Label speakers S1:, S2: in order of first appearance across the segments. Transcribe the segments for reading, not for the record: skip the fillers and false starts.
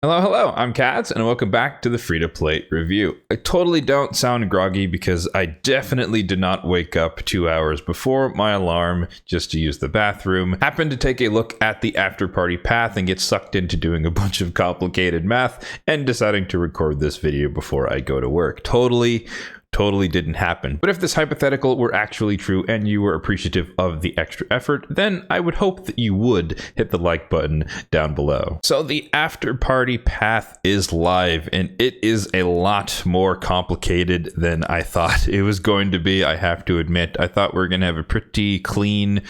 S1: Hello, hello, I'm Kads, and welcome back to the free-to-play review. I totally don't sound groggy because I definitely did not wake up 2 hours before my alarm just to use the bathroom. Happened to take a look at the Afterparty path and get sucked into doing a bunch of complicated math and deciding to record this video before I go to work. Totally didn't happen. But if this hypothetical were actually true and you were appreciative of the extra effort, then I would hope that you would hit the like button down below. So the Afterparty path is live, and it is a lot more complicated than I thought it was going to be. I have to admit, I thought we were going to have a pretty clean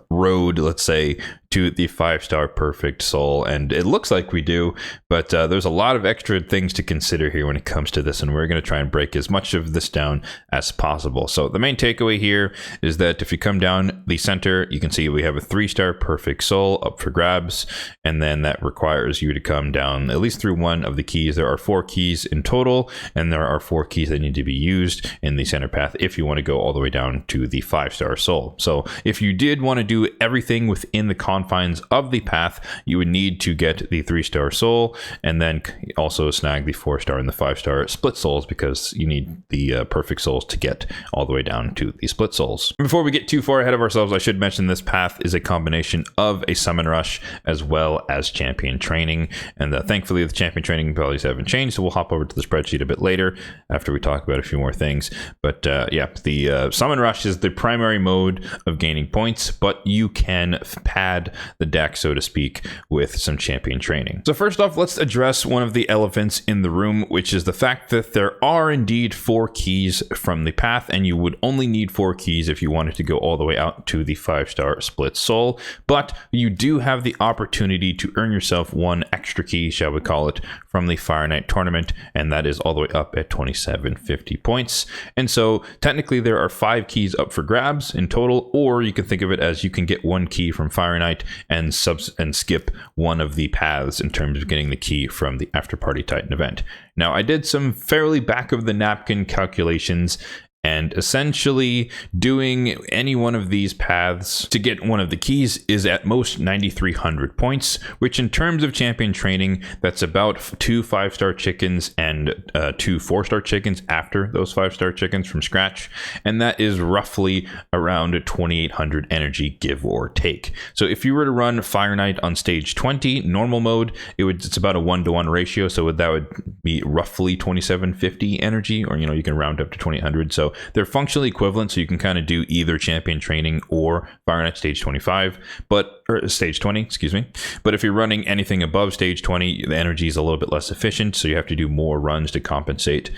S1: road, let's say, to the 5-star perfect soul, and it looks like we do, but there's a lot of extra things to consider here when it comes to this, and we're going to try and break as much of this down as possible. So the main takeaway here is that if you come down the center, you can see we have a 3-star perfect soul up for grabs, and then that requires you to come down at least through one of the keys. There are 4 keys in total, and there are 4 keys that need to be used in the center path if you want to go all the way down to the 5-star soul. So if you did want to do everything within the confines of the path, you would need to get the 3-star soul and then also snag the 4-star and the 5-star split souls, because you need the perfect souls to get all the way down to the split souls. Before we get too far ahead of ourselves, I should mention this path is a combination of a summon rush as well as champion training, and thankfully the champion training values haven't changed, so we'll hop over to the spreadsheet a bit later after we talk about a few more things. But yeah, the summon rush is the primary mode of gaining points, but you can pad the deck, so to speak, with some champion training. So first off, let's address one of the elephants in the room, which is the fact that there are indeed 4 keys from the path, and you would only need 4 keys if you wanted to go all the way out to the 5-star split soul. But you do have the opportunity to earn yourself 1 extra key, shall we call it, from the Fire Knight tournament, and that is all the way up at 2750 points. And so technically there are 5 keys up for grabs in total, or you can think of it as you can get 1 key from Fire Knight and skip one of the paths in terms of getting the key from the Afterparty Titan event. Now, I did some fairly back of the napkin calculations, and essentially doing any one of these paths to get one of the keys is at most 9,300 points, which in terms of champion training, that's about 2 5-star chickens and 2 4-star chickens after those 5-star chickens from scratch. And that is roughly around 2,800 energy, give or take. So if you were to run Fire Knight on stage 20, normal mode, it's about a 1-to-1 ratio. So that would be roughly 2,750 energy, or, you can round up to 2,800. So they're functionally equivalent, so you can kind of do either champion training or Fire Knight stage 25, or stage 20, excuse me. But if you're running anything above stage 20, the energy is a little bit less efficient, so you have to do more runs to compensate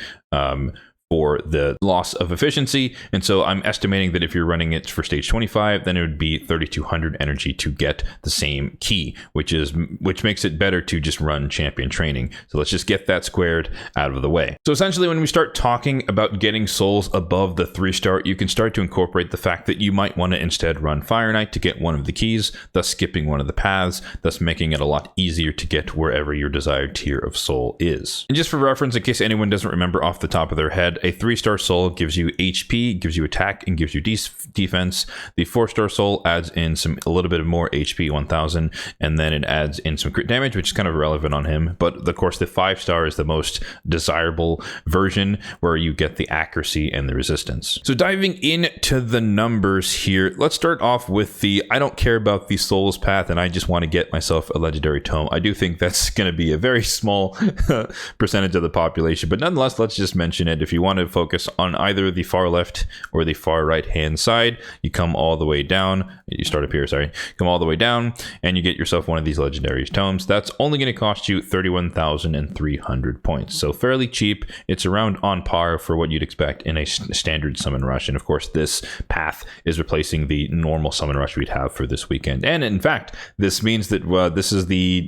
S1: for the loss of efficiency. And so I'm estimating that if you're running it for stage 25, then it would be 3,200 energy to get the same key, which makes it better to just run champion training. So let's just get that squared out of the way. So essentially, when we start talking about getting souls above the 3-star, you can start to incorporate the fact that you might want to instead run Fire Knight to get one of the keys, thus skipping one of the paths, thus making it a lot easier to get wherever your desired tier of soul is. And just for reference, in case anyone doesn't remember off the top of their head, a 3-star soul gives you HP, gives you attack, and gives you defense. The 4-star soul adds in a little bit of more HP, 1000, and then it adds in some crit damage, which is kind of irrelevant on him. But of course, the 5-star is the most desirable version, where you get the accuracy and the resistance. So diving into the numbers here, let's start off with the I don't care about the souls path, and I just want to get myself a legendary tome. I do think that's going to be a very small percentage of the population, but nonetheless, let's just mention it. If you want to focus on either the far left or the far right hand side, you come all the way down, you start up here, sorry, come all the way down, and you get yourself one of these legendary tomes. That's only going to cost you 31,300 points, so fairly cheap. It's around on par for what you'd expect in a standard summon rush, and of course this path is replacing the normal summon rush we'd have for this weekend. And in fact, this means that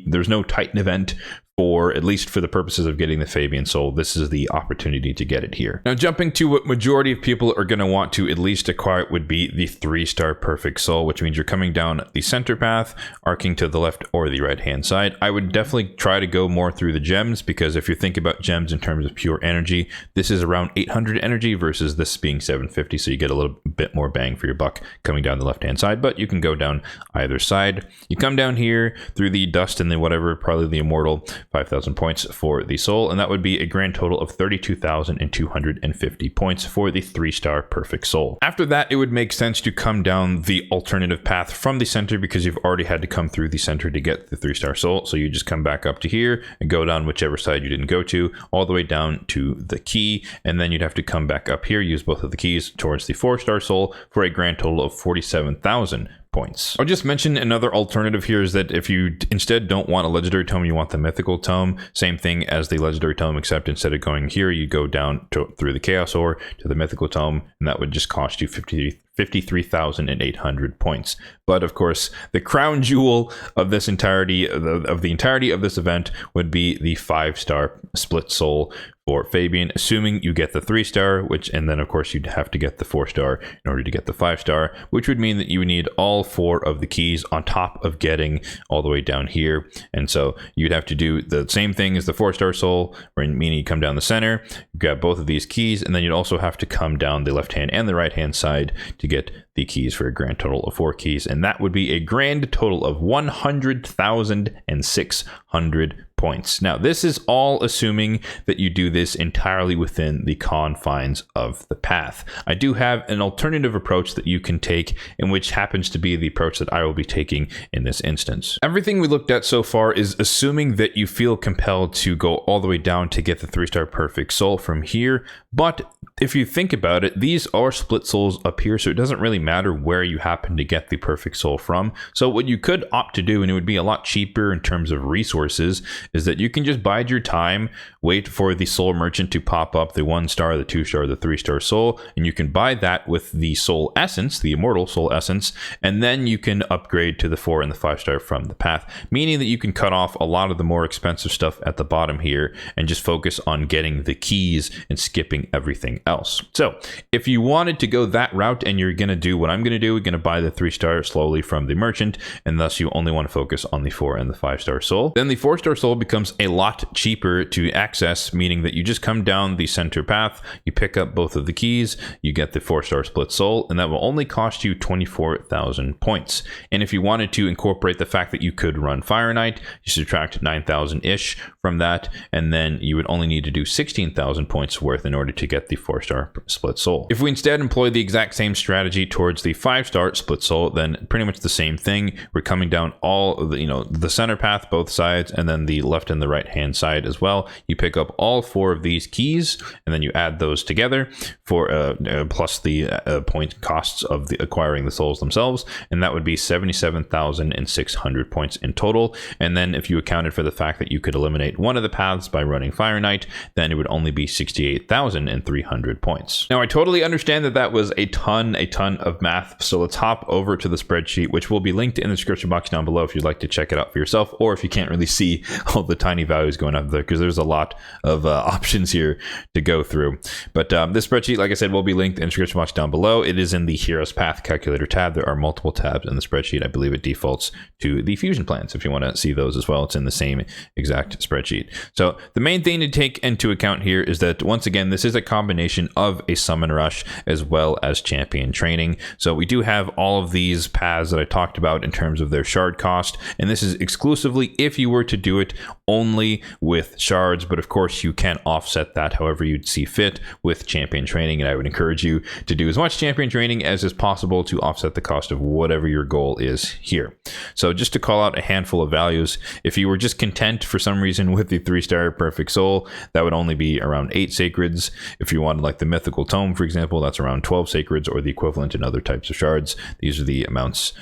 S1: there's no Titan event for, at least for the purposes of getting the Fabian Soul. This is the opportunity to get it here. Now, jumping to what majority of people are going to want to at least acquire would be the 3-star Perfect Soul, which means you're coming down the center path, arcing to the left or the right hand side. I would definitely try to go more through the gems, because if you think about gems in terms of pure energy, this is around 800 energy versus this being 750, so you get a little bit more bang for your buck coming down the left hand side, but you can go down either side. You come down here through the dust and the whatever, probably the immortal 5,000 points for the soul, and that would be a grand total of 32,250 points for the 3-star perfect soul. After that, it would make sense to come down the alternative path from the center, because you've already had to come through the center to get the 3-star soul. So you just come back up to here and go down whichever side you didn't go to, all the way down to the key, and then you'd have to come back up here, use both of the keys towards the 4-star soul for a grand total of 47,000 points. I'll just mention another alternative here is that if you instead don't want a legendary tome, you want the mythical tome, same thing as the legendary tome, except instead of going here, you go down through the chaos ore to the mythical tome, and that would just cost you 53,800 points. But of course, the crown jewel of this entirety of the entirety of this event would be the 5-star split soul for Fabian, assuming you get the 3-star, and then of course you'd have to get the 4-star in order to get the 5-star, which would mean that you would need all 4 of the keys on top of getting all the way down here. And so you'd have to do the same thing as the 4-star soul, meaning you come down the center, grab both of these keys, and then you'd also have to come down the left hand and the right hand side to get the keys for a grand total of 4 keys, and that would be a grand total of 100,600 points. Now, this is all assuming that you do this entirely within the confines of the path. I do have an alternative approach that you can take, and which happens to be the approach that I will be taking in this instance. Everything we looked at so far is assuming that you feel compelled to go all the way down to get the 3-star perfect soul from here, but if you think about it, these are split souls up here, so it doesn't really matter where you happen to get the perfect soul from. So what you could opt to do, and it would be a lot cheaper in terms of resources, is that you can just bide your time, wait for the soul merchant to pop up the 1-star, the 2-star, the 3-star soul, and you can buy that with the soul essence, the immortal soul essence, and then you can upgrade to the 4 and the 5-star from the path, meaning that you can cut off a lot of the more expensive stuff at the bottom here and just focus on getting the keys and skipping everything else. So if you wanted to go that route, and you're going to do what I'm going to do, we're going to buy the 3-star slowly from the merchant, and thus you only want to focus on the 4 and the 5-star soul, then the 4-star soul becomes a lot cheaper to access, meaning that you just come down the center path, you pick up both of the keys, you get the 4-star split soul, and that will only cost you 24,000 points. And if you wanted to incorporate the fact that you could run Fire Knight, you subtract 9,000-ish from that, and then you would only need to do 16,000 points worth in order to get the 4-star split soul. If we instead employ the exact same strategy towards the 5-star split soul, then pretty much the same thing. We're coming down all of the center path, both sides, and then the left and the right hand side as well. You pick up all 4 of these keys, and then you add those together for plus the point costs of acquiring the souls themselves, and that would be 77,600 points in total. And then if you accounted for the fact that you could eliminate one of the paths by running Fire Knight, then it would only be 68,300 points. Now, I totally understand that that was a ton of math, so let's hop over to the spreadsheet, which will be linked in the description box down below if you'd like to check it out for yourself, or if you can't really see all the tiny values going up there, because there's a lot of options here to go through. But this spreadsheet, like I said, will be linked in the description box down below. It is in the Heroes Path Calculator tab. There are multiple tabs in the spreadsheet. I believe it defaults to the fusion plans. If you want to see those as well, it's in the same exact spreadsheet. So the main thing to take into account here is that, once again, this is a combination of a summon rush as well as champion training. So we do have all of these paths that I talked about in terms of their shard cost, and this is exclusively if you were to do it only with shards, but of course you can offset that however you'd see fit with champion training, and I would encourage you to do as much champion training as is possible to offset the cost of whatever your goal is here. So just to call out a handful of values, if you were just content for some reason with the 3-star perfect soul, that would only be around 8 sacreds. If you wanted like the mythical tome, for example, that's around 12 sacreds, or the equivalent in other types of shards. These are the amounts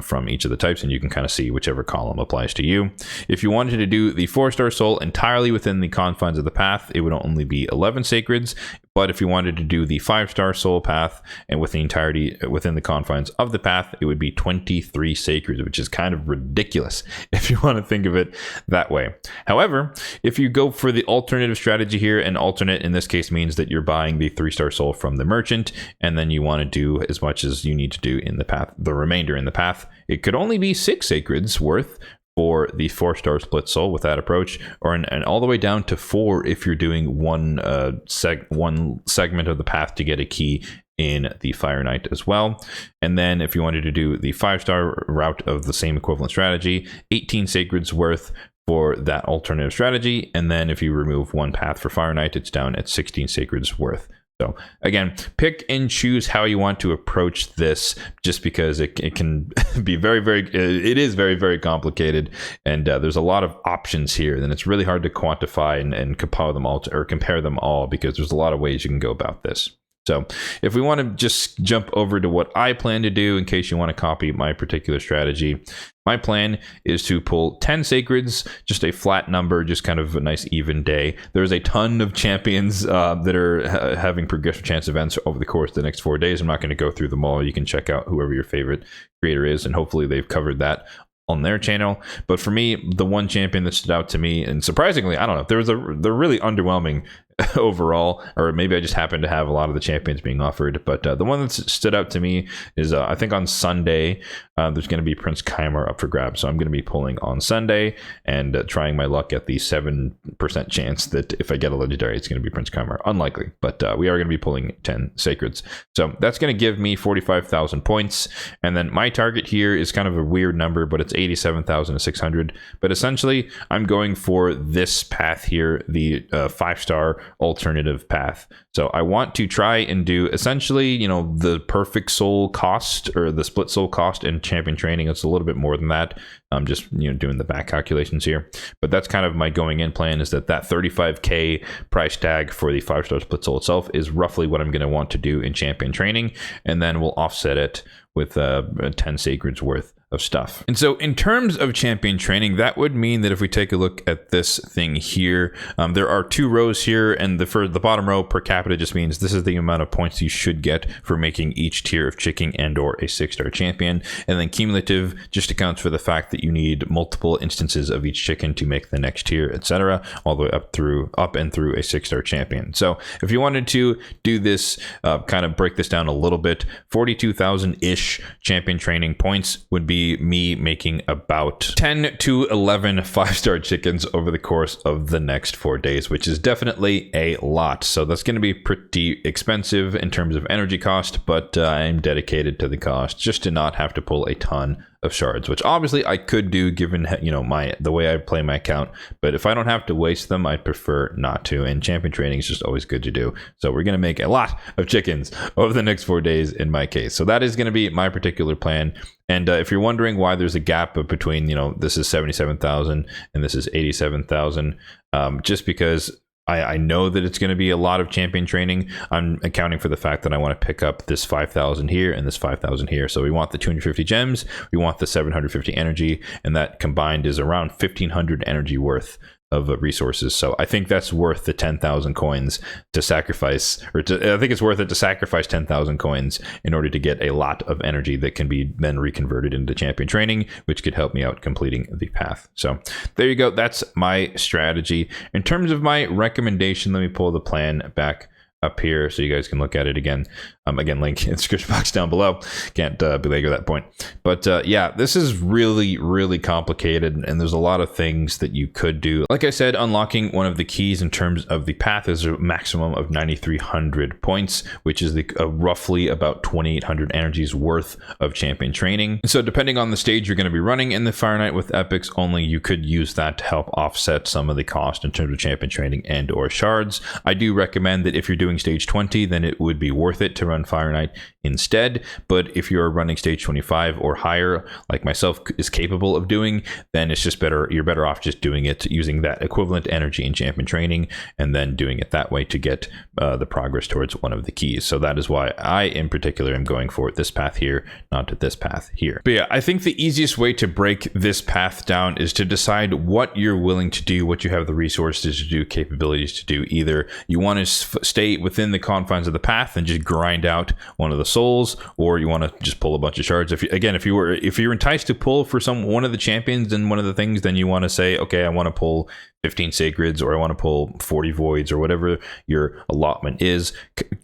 S1: from each of the types, and you can kind of see whichever column applies to you. If you wanted to do the 4-star soul entirely within the confines of the path, it would only be 11 sacreds. But if you wanted to do the 5-star soul path and with the entirety within the confines of the path, it would be 23 sacreds, which is kind of ridiculous if you want to think of it that way. However, if you go for the alternative strategy here, and alternate in this case means that you're buying the 3-star soul from the merchant, and then you want to do as much as you need to do in the path, the remainder in the path, it could only be 6 sacreds worth for the 4-star split soul with that approach, or and all the way down to 4 if you're doing one segment of the path to get a key in the Fire Knight as well. And then if you wanted to do the 5-star route of the same equivalent strategy, 18 sacreds worth for that alternative strategy. And then if you remove 1 path for Fire Knight, it's down at 16 sacreds worth. So again, pick and choose how you want to approach this, just because it can be it is very complicated, and there's a lot of options here. Then it's really hard to quantify and compile them all or compare them all, because there's a lot of ways you can go about this. So if we want to just jump over to what I plan to do, in case you want to copy my particular strategy, my plan is to pull 10 sacreds, just a flat number, just kind of a nice even day. There's a ton of champions that are having progressive chance events over the course of the next 4 days. I'm not going to go through them all. You can check out whoever your favorite creator is, and hopefully they've covered that on their channel. But for me, the one champion that stood out to me, and surprisingly, I don't know, they're really underwhelming overall, or maybe I just happen to have a lot of the champions being offered, but the one that stood out to me is I think on Sunday there's going to be Prince Kymar up for grabs, so I'm going to be pulling on Sunday and trying my luck at the 7% chance that if I get a legendary, it's going to be Prince Kymar. Unlikely, but we are going to be pulling 10 sacreds, so that's going to give me 45,000 points. And then my target here is kind of a weird number, but it's 87,600. But essentially I'm going for this path here, the 5-star alternative path. So I want to try and do essentially, you know, the perfect soul cost, or the split soul cost in champion training. It's a little bit more than that. I'm just, you know, doing the back calculations here, but that's kind of my going in plan, is that 35k price tag for the 5-star split soul itself is roughly what I'm going to want to do in champion training, and then we'll offset it with 10 sacreds worth of stuff. And so in terms of champion training, that would mean that if we take a look at this thing here, there are 2 rows here, and for the bottom row, per capita just means this is the amount of points you should get for making each tier of chicken and or a 6-star champion. And then cumulative just accounts for the fact that you need multiple instances of each chicken to make the next tier, etc., all the way up and through a 6-star champion. So if you wanted to do this, kind of break this down a little bit, 42,000-ish champion training points would be me making about 10 to 11 5-star chickens over the course of the next 4 days, which is definitely a lot. So that's going to be pretty expensive in terms of energy cost, but I'm dedicated to the cost just to not have to pull a ton of shards, which obviously I could do given, you know, the way I play my account. But if I don't have to waste them, I'd prefer not to. And champion training is just always good to do. So we're going to make a lot of chickens over the next 4 days in my case. So that is going to be my particular plan. And if you're wondering why there's a gap between, you know, this is 77,000 and this is 87,000, just because I know that it's going to be a lot of champion training. I'm accounting for the fact that I want to pick up this 5,000 here and this 5,000 here. So we want the 250 gems, we want the 750 energy, and that combined is around 1,500 energy worth of resources. So I think that's worth the 10,000 coins to sacrifice, I think it's worth it to sacrifice 10,000 coins in order to get a lot of energy that can be then reconverted into champion training, which could help me out completing the path. So there you go. That's my strategy. In terms of my recommendation, let me pull the plan back up here so you guys can look at it again. Again, link in the description box down below. Can't belabor that point. But yeah, this is really complicated, and there's a lot of things that you could do. Like I said, unlocking one of the keys in terms of the path is a maximum of 9,300 points, which is roughly about 2,800 energies worth of champion training. And so depending on the stage you're going to be running in the Fire Knight with epics only, you could use that to help offset some of the cost in terms of champion training and or shards. I do recommend that if you're doing stage 20, then it would be worth it to run Fire Knight instead. But if you're running stage 25 or higher, like myself is capable of doing, then it's just better, you're better off just doing it using that equivalent energy in champion training, and then doing it that way to get the progress towards one of the keys. So that is why I in particular am going for this path here, not this path here. But yeah, I think the easiest way to break this path down is to decide what you're willing to do, what you have the resources to do, capabilities to do. Either you want to stay within the confines of the path and just grind out one of the souls, or you want to just pull a bunch of shards. If you're enticed to pull for one of the champions and one of the things, then you want to say, okay, I want to pull 15 sacreds, or I want to pull 40 voids, or whatever your allotment is.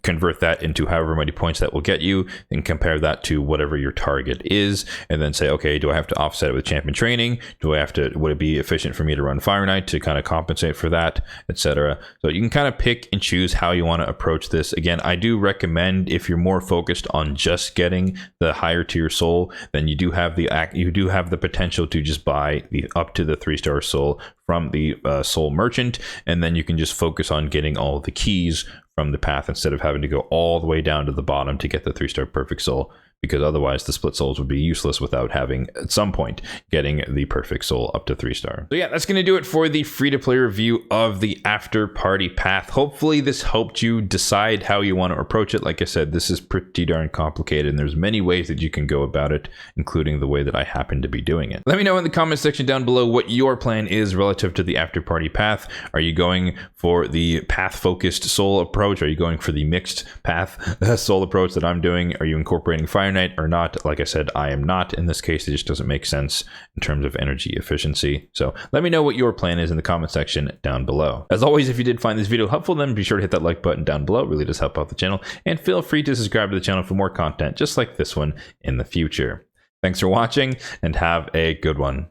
S1: Convert that into however many points that will get you, and compare that to whatever your target is, and then say, okay, do I have to offset it with champion training? Would it be efficient for me to run Fire Knight to kind of compensate for that, etc.? So you can kind of pick and choose how you want to approach this. Again, I do recommend, if you're more focused on just getting the higher tier soul, then you do have the potential to just buy up to the 3-star soul from the soul merchant, and then you can just focus on getting all the keys from the path instead of having to go all the way down to the bottom to get the 3-star perfect soul, because otherwise the split souls would be useless without having at some point getting the perfect soul up to 3-star. So yeah, that's going to do it for the free-to-play review of the After Party path. Hopefully this helped you decide how you want to approach it. Like I said, this is pretty darn complicated, and there's many ways that you can go about it, including the way that I happen to be doing it. Let me know in the comment section down below what your plan is relative to the After Party path. Are you going for the path-focused soul approach? Are you going for the mixed path soul approach that I'm doing? Are you incorporating Fire Knight or not? Like I said, I am not. In this case, it just doesn't make sense in terms of energy efficiency. So let me know what your plan is in the comment section down below. As always, if you did find this video helpful, then be sure to hit that like button down below. It really does help out the channel. And feel free to subscribe to the channel for more content just like this one in the future. Thanks for watching, and have a good one.